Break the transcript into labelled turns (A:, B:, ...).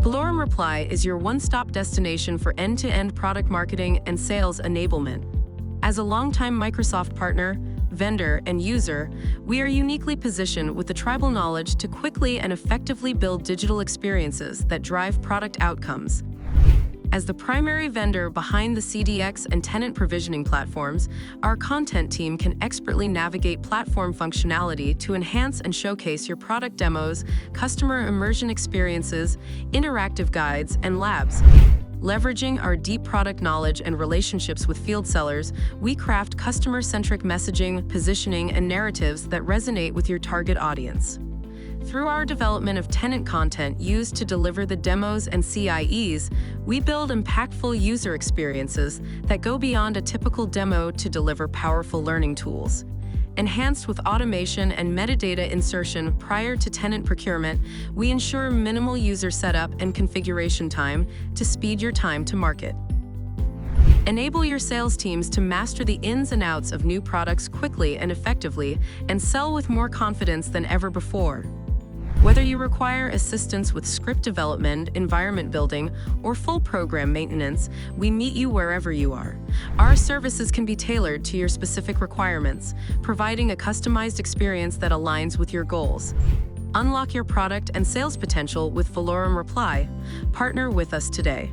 A: Valorem Reply is your one-stop destination for end-to-end product marketing and sales enablement. As a longtime Microsoft partner, vendor, and user, we are uniquely positioned with the tribal knowledge to quickly and effectively build digital experiences that drive product outcomes. As the primary vendor behind the CDX and tenant provisioning platforms, our content team can expertly navigate platform functionality to enhance and showcase your product demos, customer immersion experiences, interactive guides, and labs. Leveraging our deep product knowledge and relationships with field sellers, we craft customer-centric messaging, positioning, and narratives that resonate with your target audience. Through our development of tenant content used to deliver the demos and CIEs, we build impactful user experiences that go beyond a typical demo to deliver powerful learning tools. Enhanced with automation and metadata insertion prior to tenant procurement, we ensure minimal user setup and configuration time to speed your time to market. Enable your sales teams to master the ins and outs of new products quickly and effectively, and sell with more confidence than ever before. Whether you require assistance with script development, environment building, or full program maintenance, we meet you wherever you are. Our services can be tailored to your specific requirements, providing a customized experience that aligns with your goals. Unlock your product and sales potential with Valorem Reply. Partner with us today.